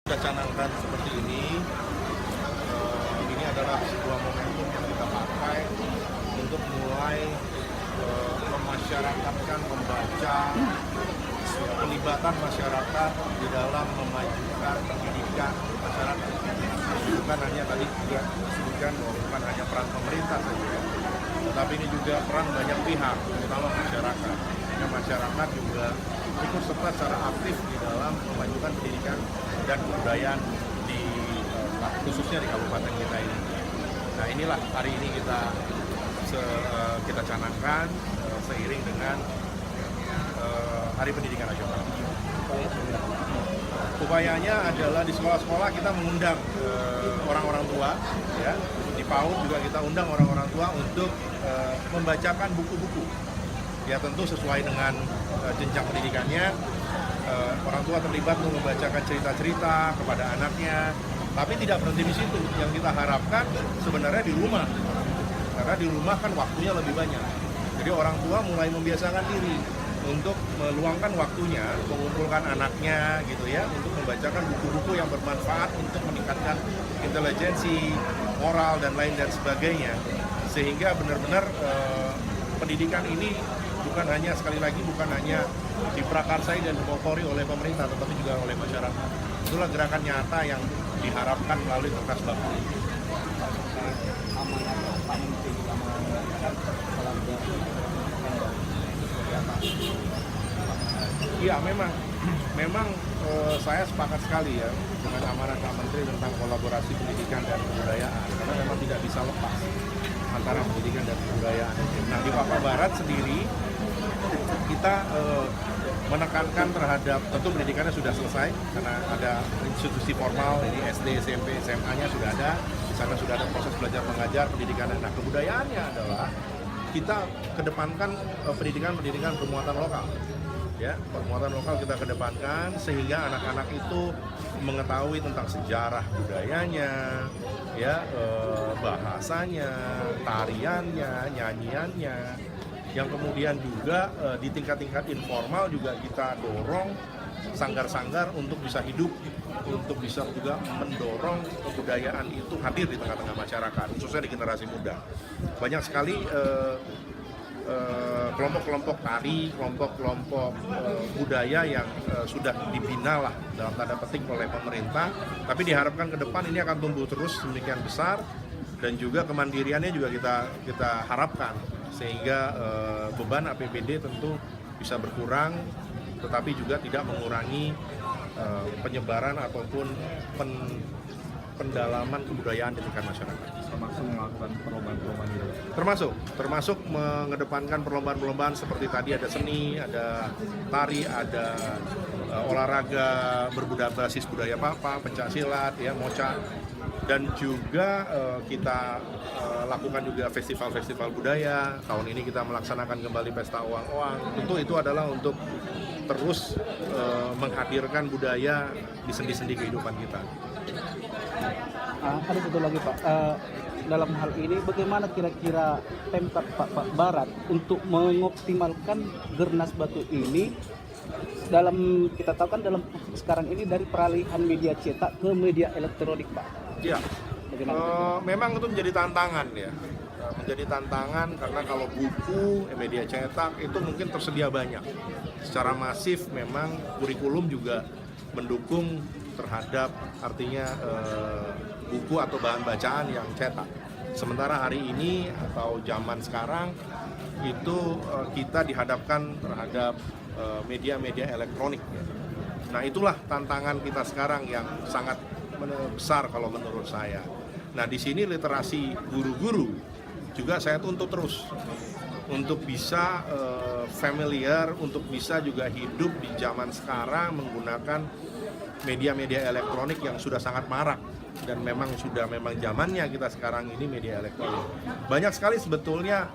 Kita canangkan seperti ini adalah sebuah momentum yang kita pakai untuk mulai memasyarakatkan, membaca pelibatan masyarakat di dalam memajukan pendidikan masyarakat. Bukan hanya tadi juga disebutkan bahwa bukan hanya peran pemerintah saja, tetapi ini juga peran banyak pihak, terutama masyarakat. Karena masyarakat juga ikut serta secara aktif di dalam memajukan pendidikan dan kebudayaan di khususnya di kabupaten kita ini. Nah, inilah hari ini kita canangkan seiring dengan Hari Pendidikan Nasional. Upayanya adalah di sekolah-sekolah kita mengundang orang-orang tua, ya. Di PAUD juga kita undang orang-orang tua untuk membacakan buku-buku. Ya tentu sesuai dengan jenjang pendidikannya, orang tua terlibat untuk membacakan cerita-cerita kepada anaknya. Tapi tidak berhenti di situ. Yang kita harapkan sebenarnya di rumah, karena di rumah kan waktunya lebih banyak. Jadi orang tua mulai membiasakan diri untuk meluangkan waktunya, mengumpulkan anaknya gitu ya, untuk membacakan buku-buku yang bermanfaat untuk meningkatkan intelijensi, moral dan lain dan sebagainya. Sehingga benar-benar pendidikan ini bukan hanya diprakarsai dan dipelopori oleh pemerintah, tetapi juga oleh masyarakat. Itulah gerakan nyata yang diharapkan melalui Kertas Bakti. Iya, memang saya sepakat sekali ya dengan amanat Pak Menteri tentang kolaborasi pendidikan dan kebudayaan, karena memang tidak bisa lepas antara pendidikan dan kebudayaan. Nah, di Papua Barat sendiri kita menekankan terhadap, tentu pendidikannya sudah selesai karena ada institusi formal, ini SD, SMP, SMA-nya sudah ada, di sana sudah ada proses belajar mengajar pendidikan. Nah, kebudayaannya adalah kita kedepankan pendidikan bermuatan lokal. Ya, permuatan lokal kita kedepankan sehingga anak-anak itu mengetahui tentang sejarah budayanya, ya, bahasanya, tariannya, nyanyiannya. Yang kemudian juga di tingkat-tingkat informal juga kita dorong sanggar-sanggar untuk bisa hidup, untuk bisa juga mendorong kebudayaan itu hadir di tengah-tengah masyarakat, khususnya di generasi muda. Banyak sekali kelompok-kelompok tari, kelompok-kelompok budaya yang sudah dibina lah dalam tanda petik oleh pemerintah, tapi diharapkan ke depan ini akan tumbuh terus sedemikian besar dan juga kemandiriannya juga kita harapkan sehingga beban APBD tentu bisa berkurang, tetapi juga tidak mengurangi penyebaran ataupun pendalaman kebudayaan di tingkat masyarakat. Termasuk melakukan perlombaan-perlombaan itu? Termasuk mengedepankan perlombaan-perlombaan seperti tadi ada seni, ada tari, ada olahraga berbasis budaya Papa, pencaksilat, ya, moca, dan juga kita lakukan juga festival-festival budaya. Tahun ini kita melaksanakan kembali Pesta Oang-Oang. Tentu itu adalah untuk terus menghadirkan budaya di sendi-sendi kehidupan kita. Ada satu lagi Pak, dalam hal ini bagaimana kira-kira Pemkab Papua Barat untuk mengoptimalkan Gernas Batu ini dalam, kita tahu kan dalam sekarang ini dari peralihan media cetak ke media elektronik Pak? Ya, memang itu menjadi tantangan ya, menjadi tantangan karena kalau buku, media cetak itu mungkin tersedia banyak. Secara masif memang kurikulum juga mendukung terhadap artinya buku atau bahan bacaan yang cetak. Sementara hari ini atau zaman sekarang itu kita dihadapkan terhadap media-media elektronik. Nah, itulah tantangan kita sekarang yang sangat besar kalau menurut saya. Nah, di sini literasi guru-guru juga saya tuntut terus untuk bisa familiar, untuk bisa juga hidup di zaman sekarang menggunakan media-media elektronik yang sudah sangat marak dan memang zamannya kita sekarang ini media elektronik. Banyak sekali sebetulnya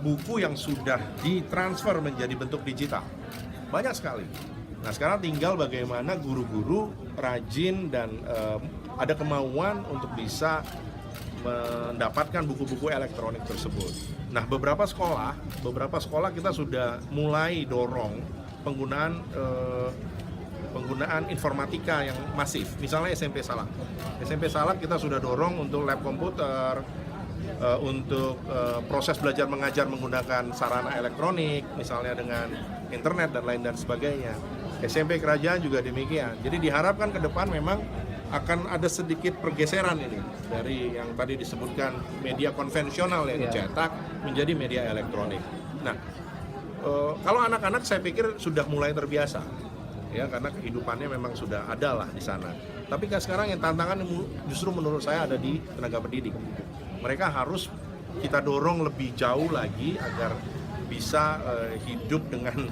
buku yang sudah ditransfer menjadi bentuk digital. Banyak sekali. Nah, sekarang tinggal bagaimana guru-guru rajin dan ada kemauan untuk bisa mendapatkan buku-buku elektronik tersebut. Nah, beberapa sekolah kita sudah mulai dorong penggunaan penggunaan informatika yang masif. Misalnya SMP Salak. SMP Salak kita sudah dorong untuk lab komputer, untuk proses belajar mengajar menggunakan sarana elektronik, misalnya dengan internet dan lain dan sebagainya. SMP Kerajaan juga demikian. Jadi diharapkan ke depan memang akan ada sedikit pergeseran ini dari yang tadi disebutkan media konvensional yang dicetak menjadi media elektronik. Nah, kalau anak-anak saya pikir sudah mulai terbiasa, ya karena kehidupannya memang sudah ada lah di sana. Tapi kan sekarang yang tantangan justru menurut saya ada di tenaga pendidik. Mereka harus kita dorong lebih jauh lagi agar bisa hidup dengan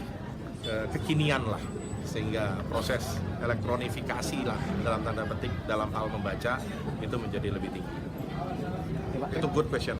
kekinian lah, sehingga proses elektronifikasi lah dalam tanda petik dalam hal membaca itu menjadi lebih tinggi. Itu good question.